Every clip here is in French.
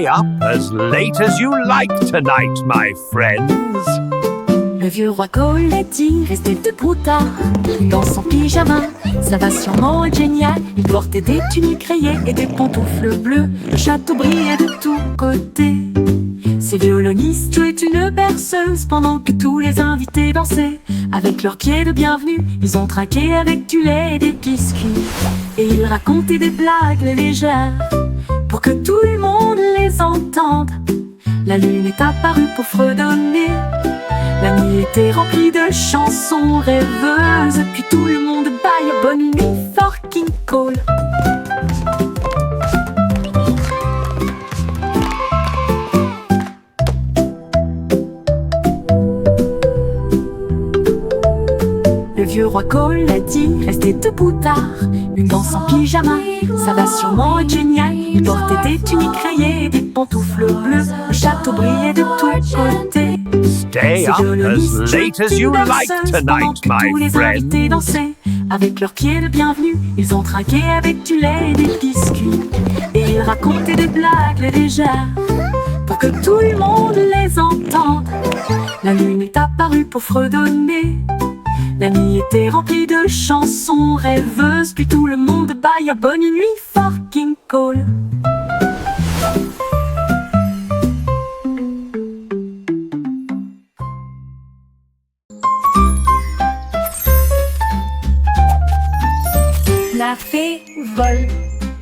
Stay up as late as you like tonight, my friends. Le vieux roi Coletti restait debout tard dans son pyjama. Ça va sûrement être génial. Il portait des tuniques rayées et des pantoufles bleues. Le château brillait de tous côtés. Ces violonistes jouaient une berceuse pendant que tous les invités dansaient. Avec leurs pieds de bienvenue, ils ont trinqué avec du lait et des biscuits. Et ils racontaient des blagues légères pour que tout le monde les entende. La lune est apparue pour fredonner. La nuit était remplie de chansons rêveuses. Puis tout le monde baille bonne nuit, fucking Cole. Le vieux roi Coletti restait debout tard, une danse en pyjama. Ça va sûrement être génial. Il portait des tuniques rayées et des pantoufles bleues. Le château brillait de tous côtés. Stay up as late as you like tonight, my friends. Dansaient avec leurs pieds de bienvenue. Ils ont trinqué avec du lait et des biscuits. Et ils racontaient des blagues légères pour que tout le monde les entende. La lune est apparue pour fredonner. La nuit était remplie de chansons rêveuses. Puis tout le monde baille bonne nuit, fucking Cole. La fée vole,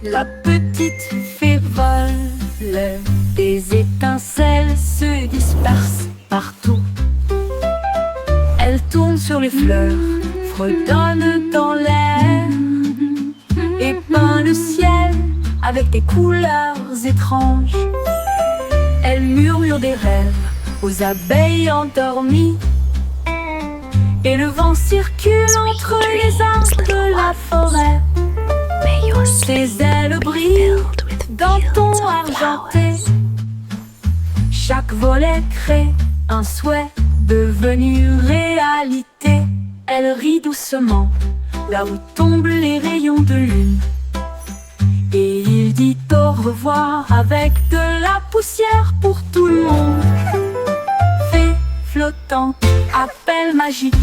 la petite fée vole. Des étincelles se dispersent partout. Elle tourne sur les fleurs, fredonne dans l'air et peint le ciel avec des couleurs étranges. Elle murmure des rêves aux abeilles endormies. Et le vent circule entre les arbres de la forêt. Ses ailes brillent d'un ton argenté. Chaque volet crée un souhait devenu réalité. Elle rit doucement là où tombent les rayons de lune. Et il dit au revoir avec de la poussière pour tout le monde. Fée flottante, appel magique.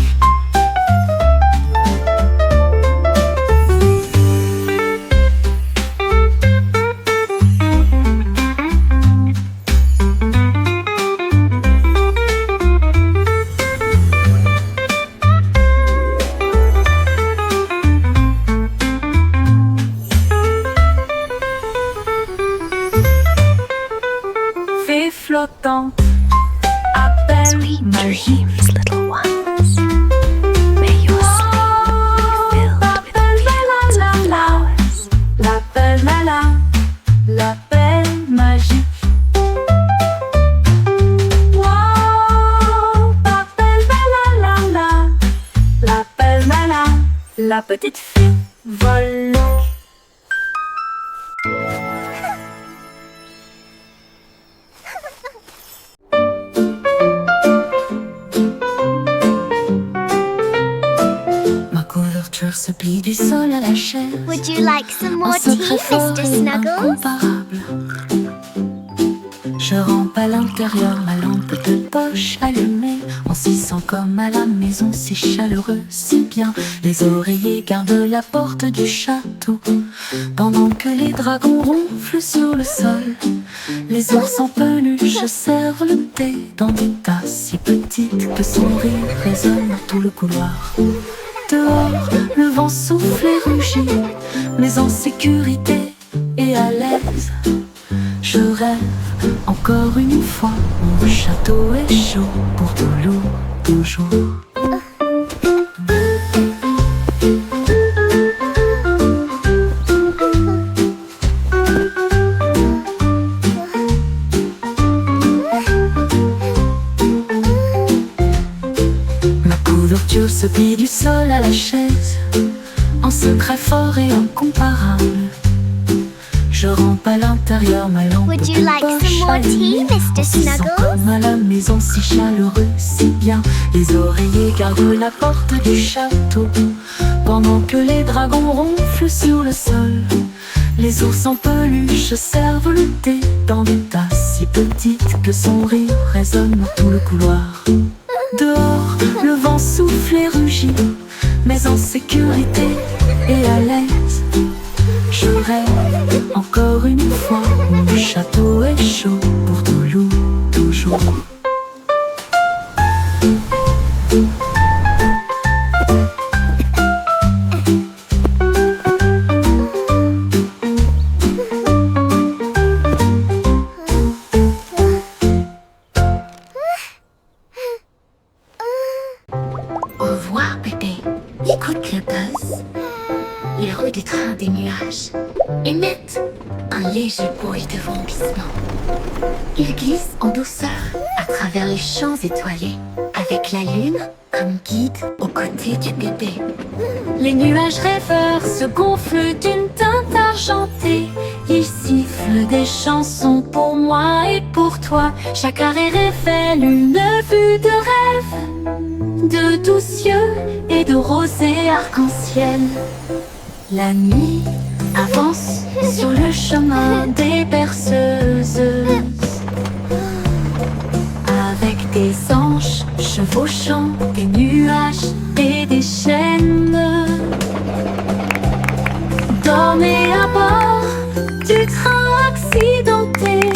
Fée flottante, appel magique. Little ones, may your sleep be filled with fields of flowers. L'appel malin, l'appel magique. Wow, l'appel malin, l'appel malin. La petite fille vole. Se plie du sol à la chaise. Would you like some more Un tea, secret fort Mr. et Snuggles? incomparable. Je rampe à l'intérieur, ma lampe de poche allumée. On s'y sent comme à la maison, si chaleureux, si bien. Les oreillers gardent la porte du château, pendant que les dragons ronflent sur le sol. Les ours en peluche servent le thé dans des tasses si petites que son rire résonne dans tout le couloir. Dehors, le vent souffle et rugit, mais en sécurité et à l'aise. Je rêve encore une fois, mon château est chaud pour toujours. Ma couverture se plie du sol à la chaise, en secret fort et incomparable. Je rampe à l'intérieur, ma lampe Would you de like poche some more allumée. tea, Mr. On s'y sent Snuggles? comme à la maison, si chaleureux, si bien. Les oreillers gardent la porte du château, pendant que les dragons ronflent sur le sol. Les ours en peluche servent le thé dans des tasses si petites que son rire résonne dans tout le couloir. Dehors, le vent souffle et rugit, mais en sécurité et à l'aise. Je rêve encore une fois, mon château est chaud pour toujours. Au revoir, bébé. Écoute le buzz. Les roues du train des nuages émettent un léger bruit de vomissement. Il glisse en douceur à travers les champs étoilés, avec la lune comme guide aux côtés du bébé. Les nuages rêveurs se gonflent d'une teinte argentée. Ils sifflent des chansons pour moi et pour toi. Chaque arrêt révèle une vue de rêve, de doux cieux et de rosée arc-en-ciel. La nuit avance sur le chemin des berceuses, avec des anges chevauchant des nuages et des chaînes. Dormez à bord du train accidenté.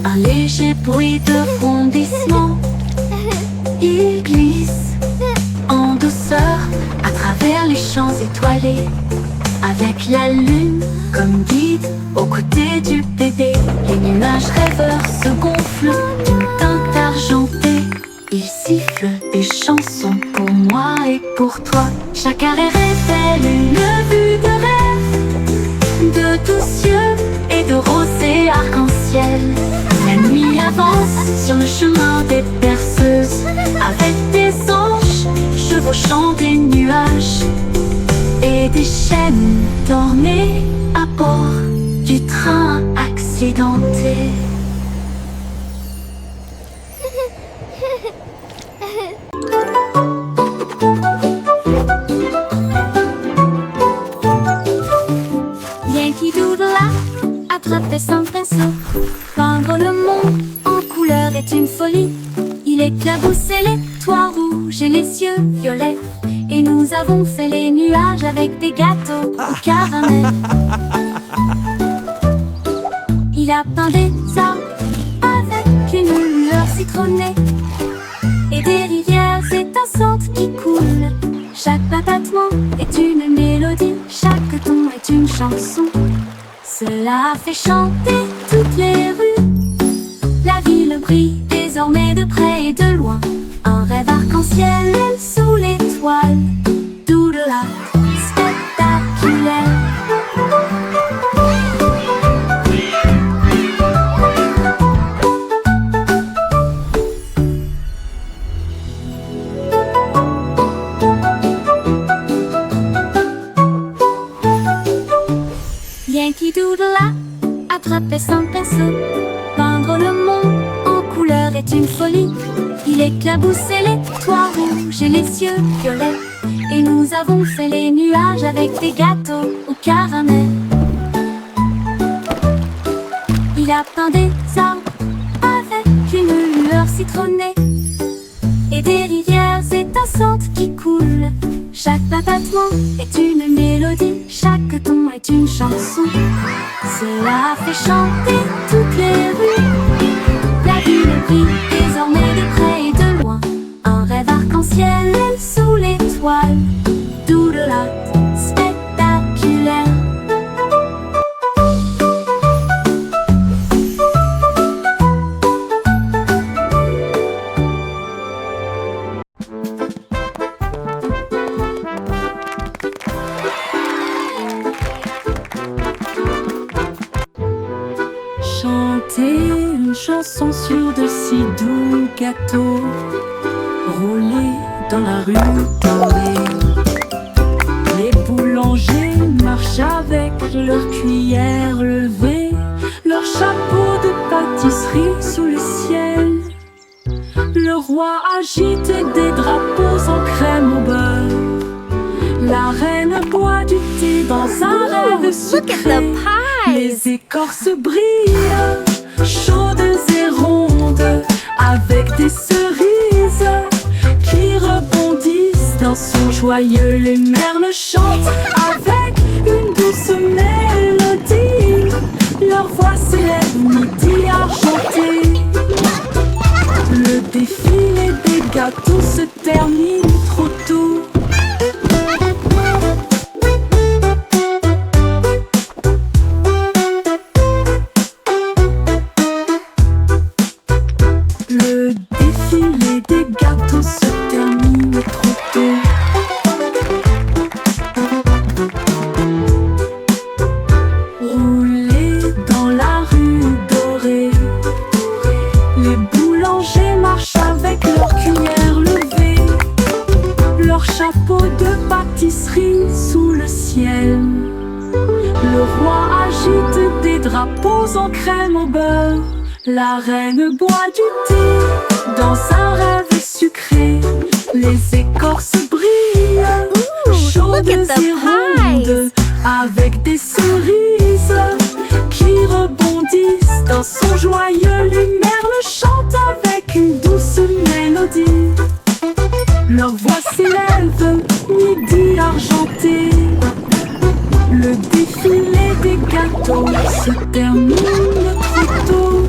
Un léger bruit de fondissement. Il glisse en douceur à travers les champs étoilés, avec la lune comme guide aux côtés du bébé. Les nuages rêveurs se gonflent d'une teinte argentée. Ils sifflent des chansons pour moi et pour toi. Chaque arrêt révèle une vue de rêve, de doux cieux et de rosée arc-en-ciel. La nuit avance sur le chemin des berceuses, avec des anges chevauchant des nuages et des chaînes. Dormez à bord du train accidenté. Yankee Doodle a attrapé son pinceau. Peindre le monde en couleur est une folie. Il éclaboussait les toits rouges et les cieux violets. Et nous avons fait les nuages avec des gâteaux au caramel. Il a peint des arbres avec une lueur citronnée et des rivières étincelantes qui coulent. Chaque battement est une mélodie, chaque ton est une chanson. Cela a fait chanter toutes les rues. La ville brille désormais de près et de loin. Un rêve arc-en-ciel sous l'étoile. Doodle Art spectaculaire. Yankee Doodle a attrapé son pinceau. Peindre le monde en couleur est une folie. Il éclaboussait les toits rouges et les cieux violets. Et nous avons fait les nuages avec des gâteaux au caramel. Il a peint des arbres avec une lueur citronnée et des rivières étincelantes qui coulent. Chaque battement est une mélodie, chaque ton est c'est une chanson. Cela fait chanter toutes les rues. La ville brille désormais de près et de loin. Un rêve arc-en-ciel sous l'étoile. Tout de là spectaculaire. Chanter une chanson sur de si doux gâteaux, rouler dans la rue dorée. Les boulangers marchent avec leurs cuillères levées, leurs chapeaux de pâtisserie sous le ciel. Le roi agite des drapeaux en crème au beurre. La reine boit du thé dans un rêve sucré. Les écorces brillent, chaudes et rondes, avec des cerises qui rebondissent dans son joyeux. Les merles chantent avec une douce mélodie. Leur voix s'élève midi argenté. Le défilé des gâteaux se termine trop tôt. Le défilé des gâteaux se termine trop tôt. Rouler dans la rue dorée. Les boulangers marchent avec leurs cuillères levées, leurs chapeaux de pâtisserie sous le ciel. Le roi agite des drapeaux en crème au beurre. La reine boit du thé dans un rêve sucré. Les écorces brillent, chaudes et rondes, avec des cerises qui rebondissent dans son joyeux. Les merles chantent avec une douce mélodie. Leur voix s'élève, midi argenté. Le défilé des gâteaux se termine trop tôt.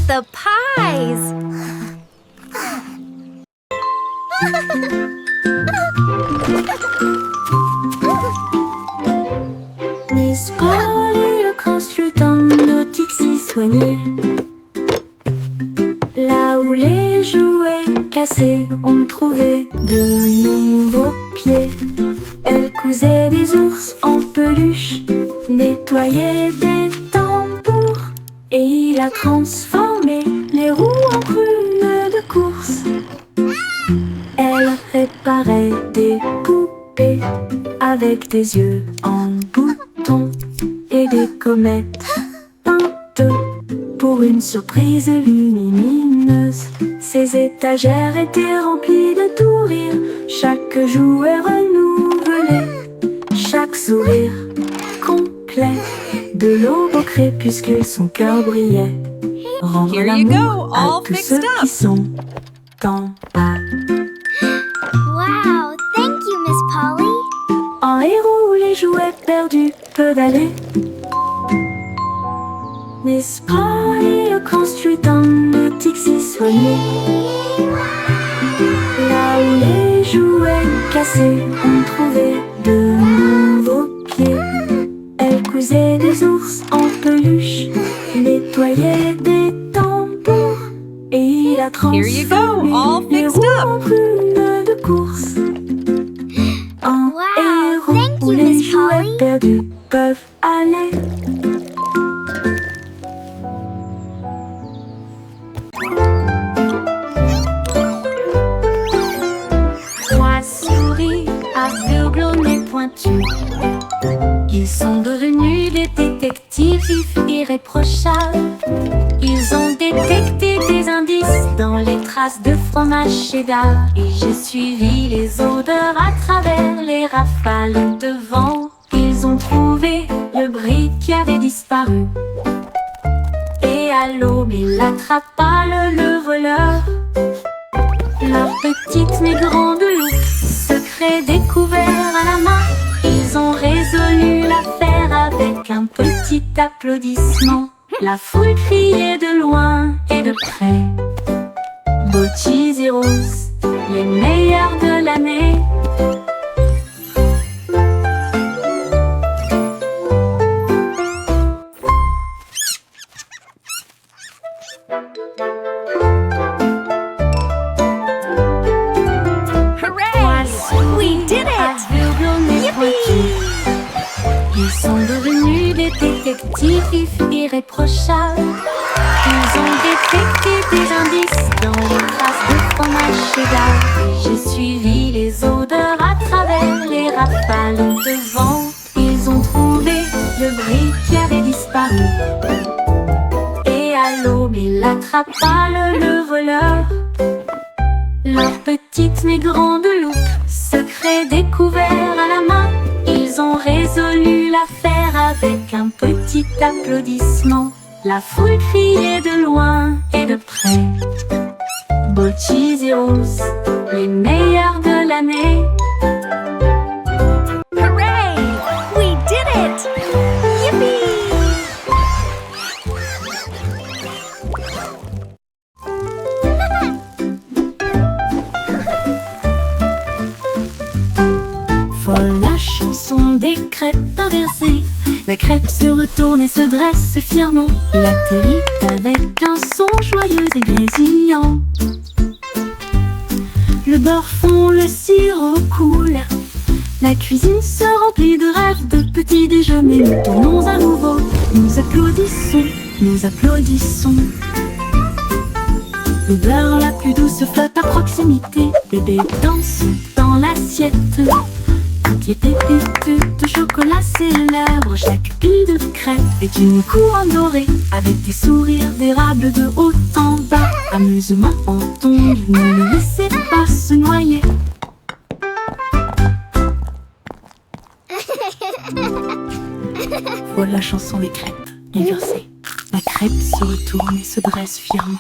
The pies! Miss Polly, le constructeur nautique si soigné. Là où les jouets cassés ont trouvé de nouveaux pieds. Elle cousait des ours en peluche, nettoyait des tambours, et il a transformé les roues en prunes de course. Elle réparait des poupées avec des yeux en bouton et des comètes peintes pour une surprise lumineuse. Ses étagères étaient remplies de tout rire, chaque jouet renouvelé, chaque sourire complet. De l'aube au crépuscule, son cœur brillait. Rendre Here you l'amour go, à all tous fixed ceux up. qui sont en bas. Wow, thank you, Miss Polly. En héros, les jouets perdus peuvent aller. Miss Polly a construit un nautique si soigné. Là où les jouets cassés ont trouvé de nouveaux pieds. Elle cousait des ours en peluche, nettoyait des tambours, et il a Here you go, transformé all les fixed roues up. en prunes de course. En Wow, héros thank où you, les Miss jouets Polly. perdus peuvent aller. Trois souris aveugles au nez pointu. Ils sont devenus des détectives vifs irréprochables. Ils ont détecté des indices dans les traces de fromage cheddar. Et j'ai suivi les odeurs à travers les rafales de vent. Ils ont trouvé le brick qui avait disparu. Et à l'aube, il attrapa le voleur. Leur petite mais grande loupe, secret découvert à la main. Ils ont résolu l'affaire avec un petit applaudissement. La foule criait de loin et de près. Beaux cheese et roses, les meilleurs de l'année. We did it! Yippee! Ils sont devenus des détectives irréprochables. Ils ont détecté des indices dans les traces de fromage cheddar. J'ai suivi les odeurs à travers les rafales de vent. Ils ont trouvé le brick qui avait disparu. Et à l'aube, il attrapa le voleur. Leur petite mais grande loupe, secret découvert à la main. Ils ont résolu l'affaire avec un petit applaudissement. La foule criait de loin et de près. Beaux cheese et roses, les meilleurs de l'année. Hooray! We did it! Yippee! Folle la chanson des crêpes inversées. La crêpe se retourne et se dresse fièrement. Il atterrit avec un son joyeux et grésillant. Le beurre fond, le sirop coule. La cuisine se remplit de rêves, de petits déjeuners. Nous tournons à nouveau, nous applaudissons, nous applaudissons. Le beurre la plus douce flotte à proximité. Bébé danse dans l'assiette. Toutes les pépites de chocolat célèbrent. Chaque pile de crêpes est une couronne dorée, avec des sourires d'érable de haut en bas. Amusement en tombe, ne le laissez pas se noyer. Voilà la chanson des crêpes inversées. La crêpe se retourne et se dresse fièrement.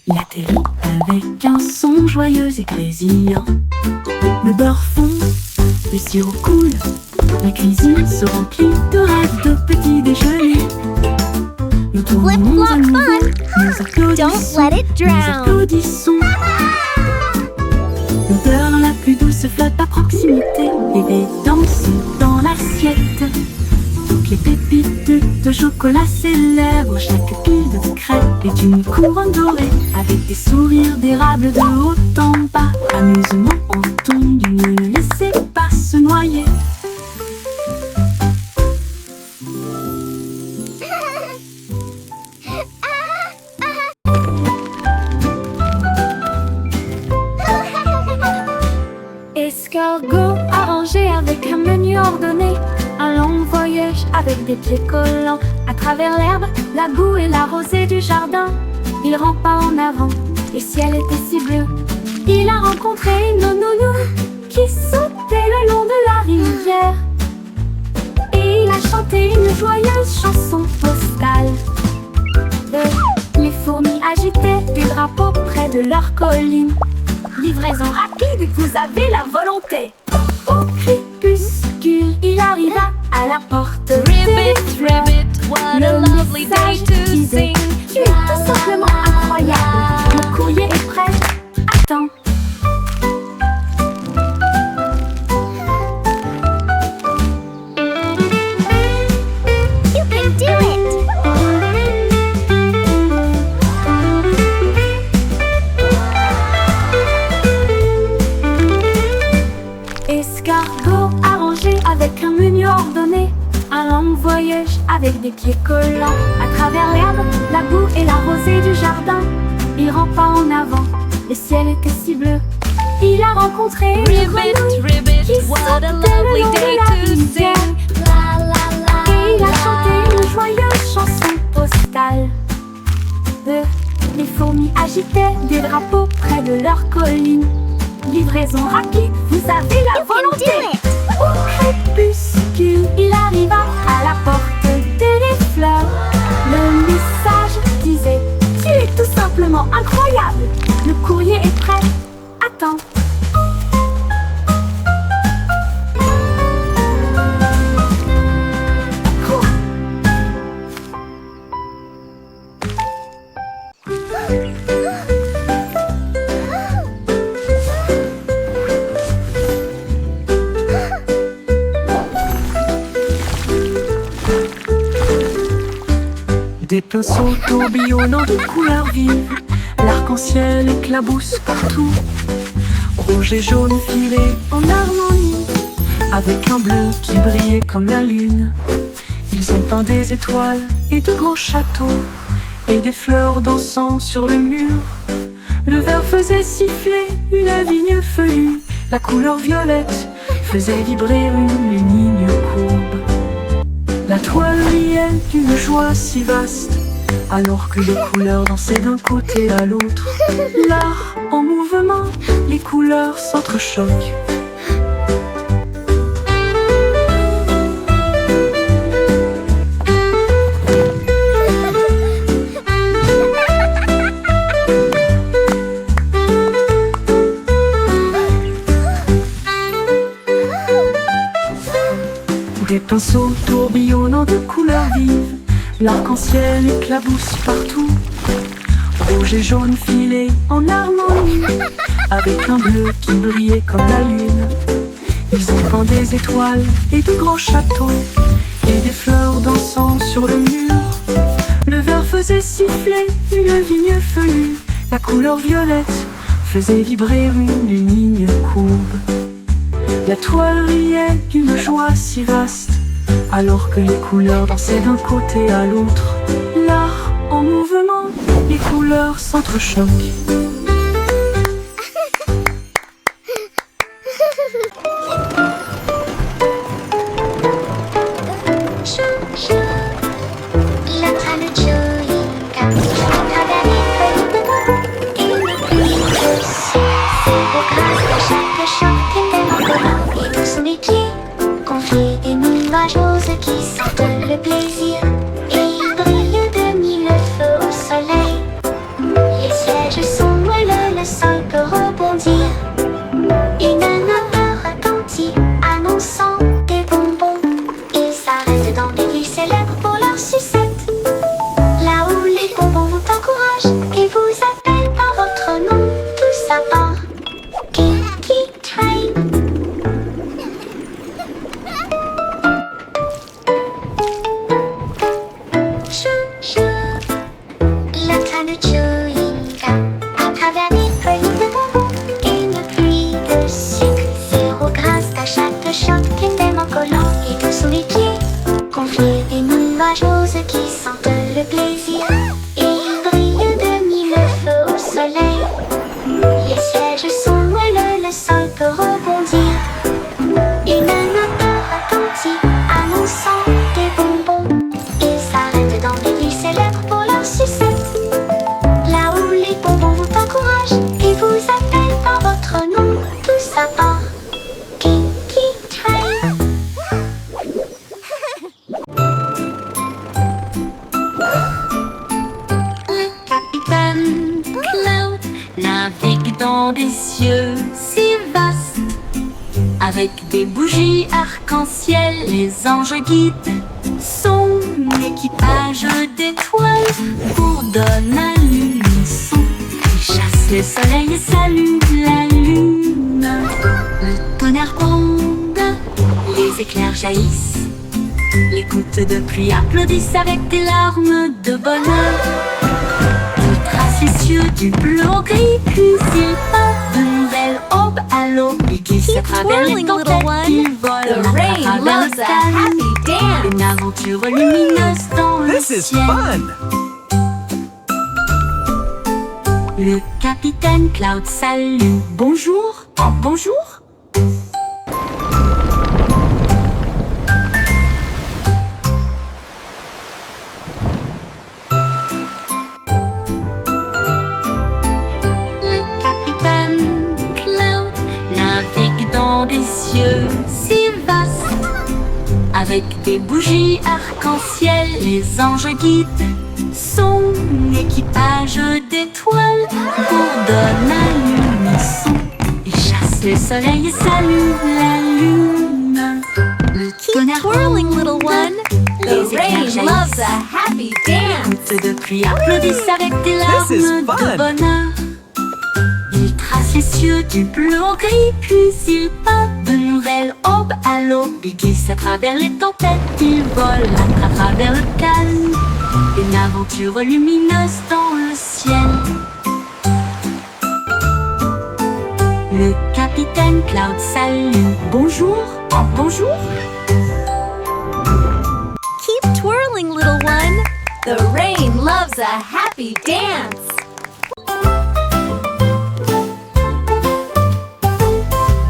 Il atterrit avec un son joyeux et grésillant. Le beurre fond, le sirop coule. La cuisine se remplit de rêves, de petits déjeuners. Nous tournons à nouveau, nous applaudissons, Don't let it nous drown! applaudissons. L'odeur la plus douce flotte à proximité. Bébé danse dans l'assiette. Toutes les pépites de chocolat célèbrent. Chaque pile de crêpes est une couronne dorée, avec des sourires d'érable de haut en bas. Amusement en tombe, ne le laissez pas se noyer. Escargot arrangé avec un menu ordonné. Un long voyage avec des pieds collants. À travers l'herbe, la boue et la rosée du jardin. Il rampe pas en avant, le ciel était si bleu. Il a rencontré une nounou qui sautait le long de la rivière. Et il a chanté une joyeuse chanson postale. Les fourmis agitaient des drapeaux près de leur colline. Livraison rapide, vous avez la volonté. Au crépuscule, il arriva à la porte. Ribbit, ribbit, what a Le lovely day message to disait: sing! tu es tout simplement incroyable. Le courrier est prêt. Attends. You can do it! Escargot arrangé avec un menu ordonné. Un long voyage avec des pieds collants. À travers l'herbe, la boue et la rosée du jardin. Il rampe pas en avant, le ciel était si bleu. Il a rencontré une Ribbit, grenouille ribbit, qui what a sautait le lovely long de day la to rivière. sing! La la la Et il a la. chanté une joyeuse chanson postale. Les fourmis agitaient des drapeaux près de leur colline. Livraison rapide, vous avez la You can volonté. do it! Au Des pinceaux tourbillonnant de couleurs vives, l'arc-en-ciel éclabousse partout. Rouge et jaune filés en harmonie, avec un bleu qui brillait comme la lune. Ils ont peint des étoiles et de grands châteaux, et des fleurs dansant sur le mur. Le vert faisait siffler une vigne feuillue, la couleur violette faisait vibrer une ligne courbe. La toile riait d'une joie si vaste, alors que les couleurs dansaient d'un côté à l'autre. L'art en mouvement, les couleurs s'entrechoquent. Des pinceaux tourbillonnant de couleurs vives, l'arc-en-ciel éclabousse partout. Rouge et jaune filés en harmonie, avec un bleu qui brillait comme la lune. Ils ont peint des étoiles et de grands châteaux, et des fleurs dansant sur le mur. Le vert faisait siffler une vigne feuillue, la couleur violette faisait vibrer une ligne courbe. La toile riait d'une joie si vaste, alors que les couleurs dansaient d'un côté à l'autre. L'art en mouvement, les couleurs s'entrechoquent. Confie des nuages roses qui sentent le plaisir, et il brille de mille feux au soleil. Les sièges sont moelleux, le sol peut rebondir. Une odeur retentit, annonçant des bonbons. Ils s'arrêtent dans des villes célèbres pour leur sucette, là où les bonbons vous encouragent et vous appellent par votre nom. Tout ça part Kinky Train. Le train de chewing gum, à travers des feuilles de bonbons, une pluie de sucre, zéro grâce à chaque choc, une belle en collant et tout sous les pieds. Confie des nuages roses qui sentent le plaisir, et ils brillent de mille feux au soleil. Les sièges sont moelleux, le sol peut rebondir. Une odeur retentit, annonçant des bonbons. Ils s'arrêtent dans des villes célèbres pour leur sucette, là où les bonbons vous encouragent et vous appellent par votre nom. Tout ça part Kinky Train. Le capitaine Cloud navigue dans des cieux si vastes, avec des bougies arc-en-ciel, les anges guident son équipage d'étoiles bourdonne à l'unisson. Il chasse le soleil et salue la lune. Le tonnerre gronde, les éclairs jaillissent, les gouttes de pluie applaudissent avec des larmes de bonheur. Il trace les cieux du bleu au gris, puis il part de nouvelles aubes à l'aube. Il glisse à travers les twirling, little tempêtes, one. il vole The à rain travers le loves a ciel. happy dance. Une aventure lumineuse dans le This is ciel. fun! Le capitaine Cloud salue. Bonjour, oh, bonjour. Le capitaine Cloud navigue dans des cieux si vastes, avec des bougies arc-en-ciel, les anges guident son équipage d'étoiles bourdonne à l'unisson. Il chasse le soleil et salue la lune. Le Keep tonnerre twirling, gronde, little one. les The éclairs rain jaillissent, loves a happy les dance. gouttes de pluie applaudissent avec des larmes This is de fun. bonheur. Il trace les cieux du bleu au gris, puis il part de nouvelles aubes à l'aube. Il glisse à travers les tempêtes, il vole à travers le calme. une aventure lumineuse dans le ciel. Le capitaine Cloud salue. Bonjour, bonjour. Keep twirling, little one. The rain loves a happy dance.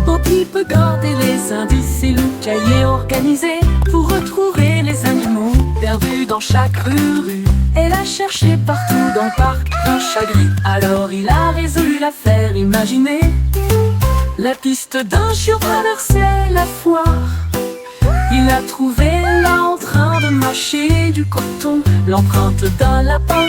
Poppy peut garder les indices et le cahier organisé pour retrouver les animaux perdus dans chaque rue. Elle a cherché partout dans le parc un chat gris. Alors il a résolu l'affaire imaginée. La piste d'un chiot traversait la foire. Il a trouvé là en train de mâcher du coton l'empreinte d'un lapin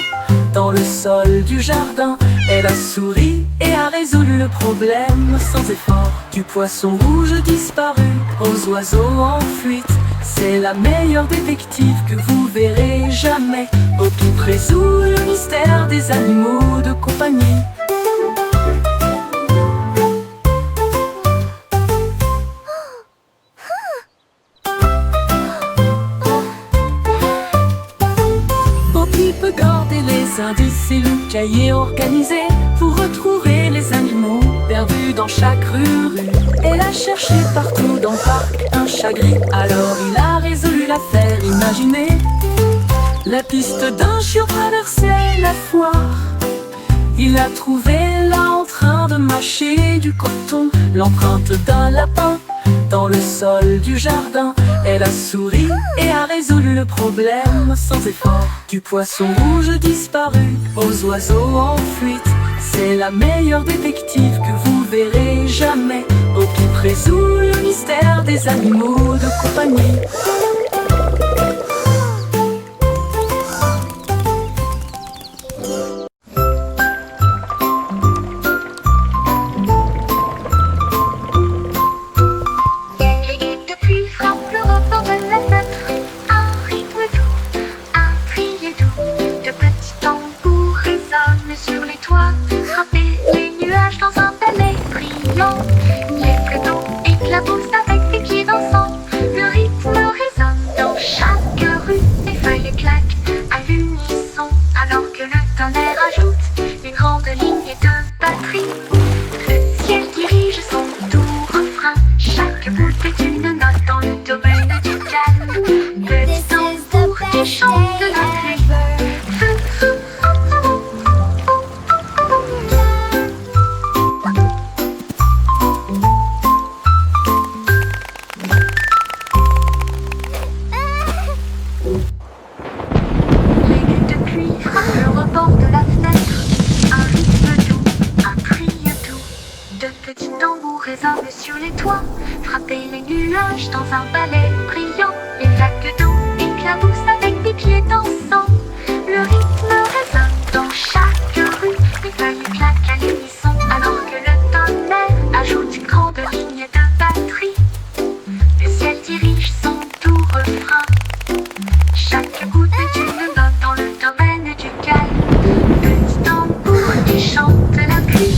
dans le sol du jardin. Elle a souri et a résolu le problème sans effort. Du poisson rouge disparu aux oiseaux en fuite. C'est la meilleure détective que vous verrez jamais. Poppy résout le mystère des animaux de compagnie. Indices et le cahier organisé pour retrouver les animaux perdus dans chaque rue. Elle a cherché partout dans le parc un chat gris. Alors il a résolu l'affaire imaginée. La piste d'un chiot traversait la foire. Il a trouvé là en train de mâcher du coton l'empreinte d'un lapin dans le sol du jardin. Elle a souri et a résolu le problème sans effort. Du poisson rouge disparu aux oiseaux en fuite. C'est la meilleure détective que vous verrez jamais. Poppy résout le mystère des animaux de compagnie. Sur les toits, frapper les nuages dans un balai brillant. Les lacs d'eau éclaboussent avec des pieds dansants. Le rythme résonne dans chaque rue. Les feuilles claquent à l'unisson alors que le tonnerre ajoute une grande ligne de batterie. Le ciel dirige son doux refrain. Chaque goutte est une note dans le domaine du calme. Petit tambour qui chante la pluie.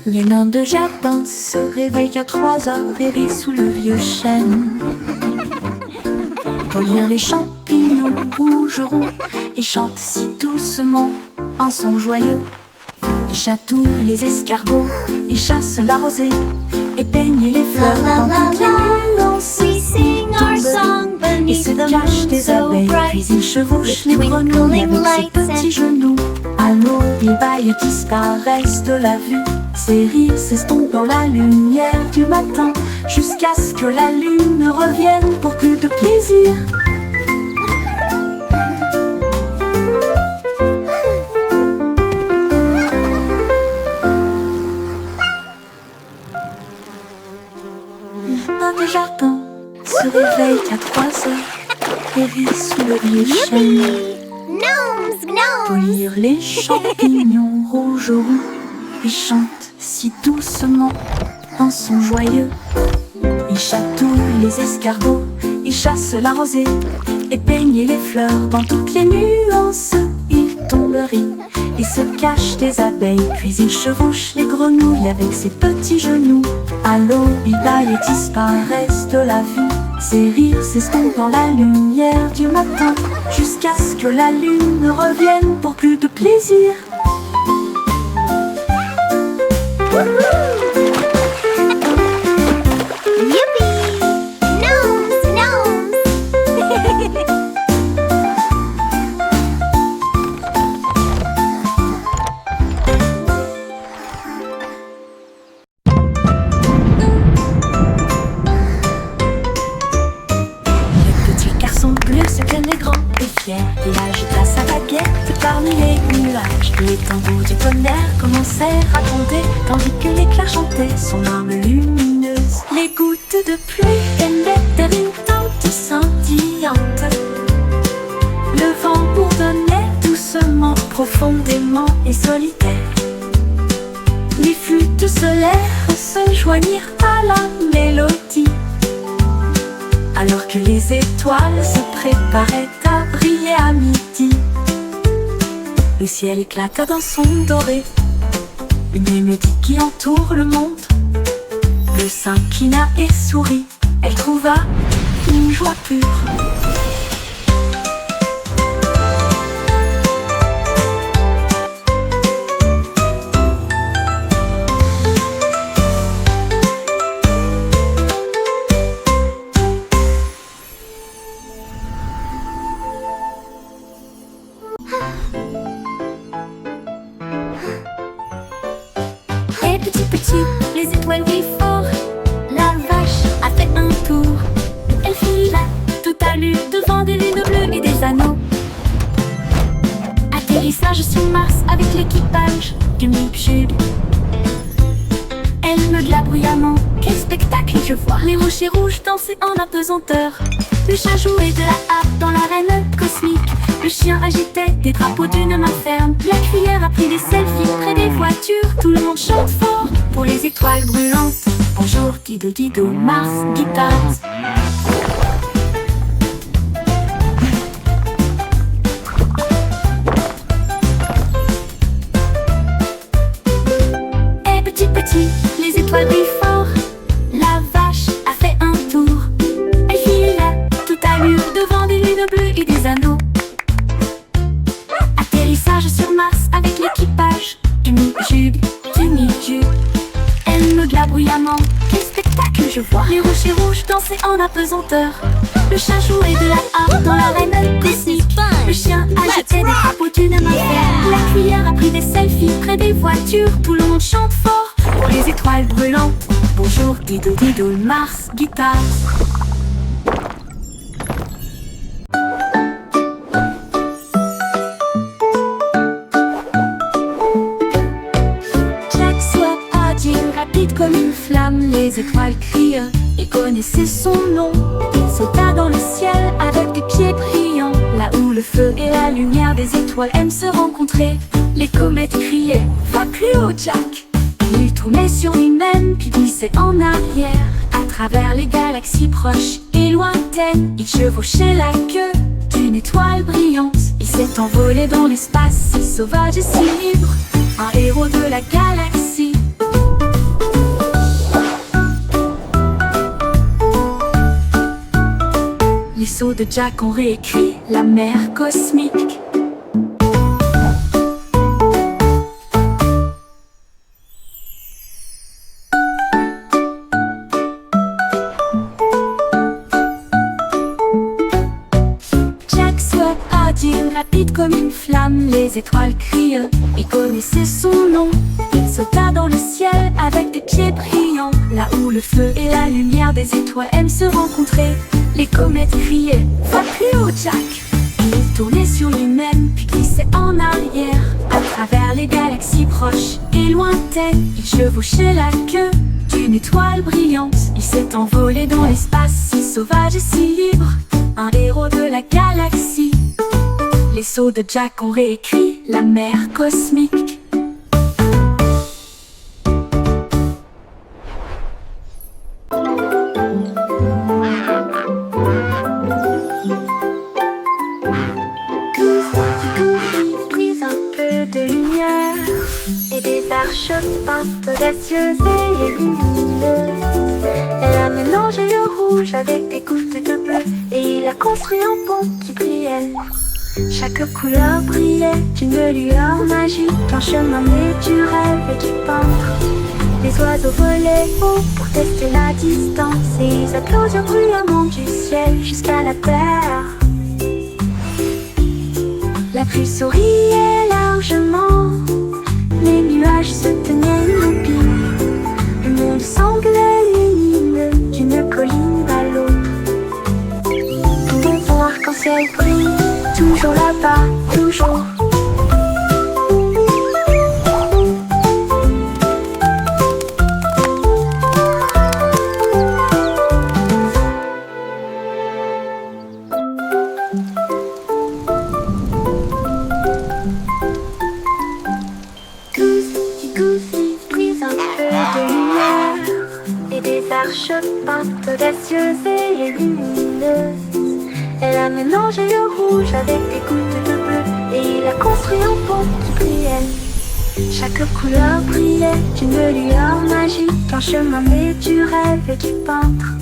Les nains de jardin se réveillent à 3 heures et rient sous le vieux chêne. Cueillir les champignons rougeront et chantent si doucement un son joyeux. Ils chatouillent les escargots, ils chassent la rosée et peignent les fleurs dans toutes les nuances. We sing our song Ils beneath se the cachent moon des so abeilles, bright. puis ils chevauchent les With grenouilles twinkling avec ses lights petits and- genoux. À l'eau, les bails disparaissent de la vue. Ces rires s'estompent dans la lumière du matin, jusqu'à ce que la lune revienne pour plus de plaisir. Un des jardins se réveille à 3 heures et rit sous le vieux chêne. Gnomes, gnomes. Cueillir les champignons rougeront et chantent si doucement un son joyeux. Ils chatouillent les escargots, ils chassent la rosée et peignent les fleurs dans toutes les nuances. Ils tomberie et se cache des abeilles. Puis il chevauche les grenouilles avec ses petits genoux. À l'aube, il bâille et disparaissent de la vue. Ses rires s'estompent dans la lumière du matin, jusqu'à ce que la lune ne revienne pour plus de plaisir. Youpi! Gnomes, gnomes! Le petit garçon bleu se tient les grands et fier. Il agita sa baguette parmi les nuages. Les tambours du tonnerre commencèrent à gronder, tandis que l'éclat chantait son arme lumineuse. Les gouttes de pluie émettaient des rigoles scintillantes. Le vent bourdonnait doucement, profondément et solitaire. Les flûtes solaires se joignirent à la mélodie, alors que les étoiles se préparaient à briller à midi. Le ciel éclata d'un son doré, une mélodie qui entoure le monde. Le s'inclina et sourit, elle trouva une joie pure. Et petit, les étoiles brillent fort. La vache a fait un tour. Elle fila tout à l'heure devant des lunes bleues et des anneaux. Atterrissage sur Mars avec l'équipage du Mipchub. Elle meugla bruyamment. Quel spectacle je vois! Les rochers rouges dansaient en apesanteur. Le chat jouait de la harpe dans l'arène cosmique. Le chien agitait des drapeaux d'une main ferme. La cuillère a pris des selfies près des voitures. Tout le monde chante fort pour les étoiles brûlantes. Bonjour, Dido Dido, Mars, guitare. Et petit, les étoiles brillent fort. La vache a fait un tour. Elle fila tout à l'heure devant des lunes bleues et des anneaux. Atterrissage sur Mars avec l'équipage du Mipchub, du Mipchub. Elle meugla bruyamment. Quel spectacle je vois! Les rochers rouges dansaient en apesanteur. Le chat jouait de la harpe dans l'arène cosmique. Le chien agitait des drapeaux d'une main ferme. La cuillère a pris des selfies près des voitures. Tout le monde chante fort pour les étoiles brûlantes. Bonjour, Dido Dido, Mars, guitare. Jack soit agile, rapide comme une flamme. Les étoiles crient, il connaissait son nom. Il sauta dans le ciel avec des pieds brillants, là où le feu et la lumière des étoiles aiment se rencontrer. Les comètes criaient, va plus haut Jack. Il tournait sur lui-même puis glissait en arrière. À travers les galaxies proches et lointaines, il chevauchait la queue d'une étoile brillante. Il s'est envolé dans l'espace, si sauvage et si libre, un héros de la galaxie. Les sauts de Jack ont réécrit la mer cosmique. Jack soit agile, rapide comme une flamme. Les étoiles crient, il connaissait son nom. Il sauta dans le ciel avec des pieds brillants, là où le feu et la lumière des étoiles aiment se rencontrer. Les comètes criaient, va plus haut Jack. Il tournait sur lui-même puis glissait en arrière. À travers les galaxies proches et lointaines, il chevauchait la queue d'une étoile brillante. Il s'est envolé dans l'espace, si sauvage et si libre, un héros de la galaxie. Les sauts de Jack ont réécrit la mer cosmique. audacieuse et lumineuse. Elle a mélangé le rouge avec des gouttes de bleu et il a construit un pont qui brillait. Chaque couleur brillait d'une lueur magique, un chemin naturel et du peintre. Les oiseaux volaient haut pour tester la distance et ils applaudirent bruyamment du ciel jusqu'à la terre. La pluie souriait largement, les nuages se tenaient immobiles. Le monde semblait lumineux d'une colline à l'autre. Tout ton arc-en-ciel brille, toujours là-bas, toujours. Arche peinte audacieuse et lumineuse. Elle a mélangé le rouge avec des gouttes de bleu et il a construit un pont qui brillait. Chaque couleur brillait d'une lueur magique, un chemin naturel et du peintre.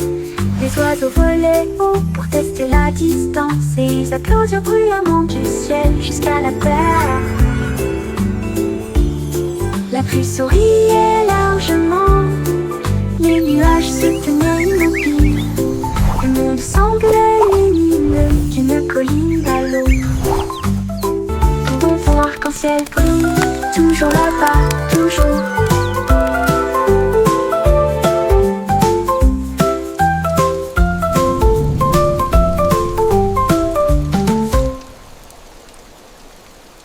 Les oiseaux volaient haut pour tester la distance et ils applaudirent bruyamment du ciel jusqu'à la terre. La pluie souriait largement, les nuages se tenaient immobiles. Le monde semblait lumineux d'une colline à l'autre. Tout ton arc-en-ciel brille, toujours là-bas, toujours.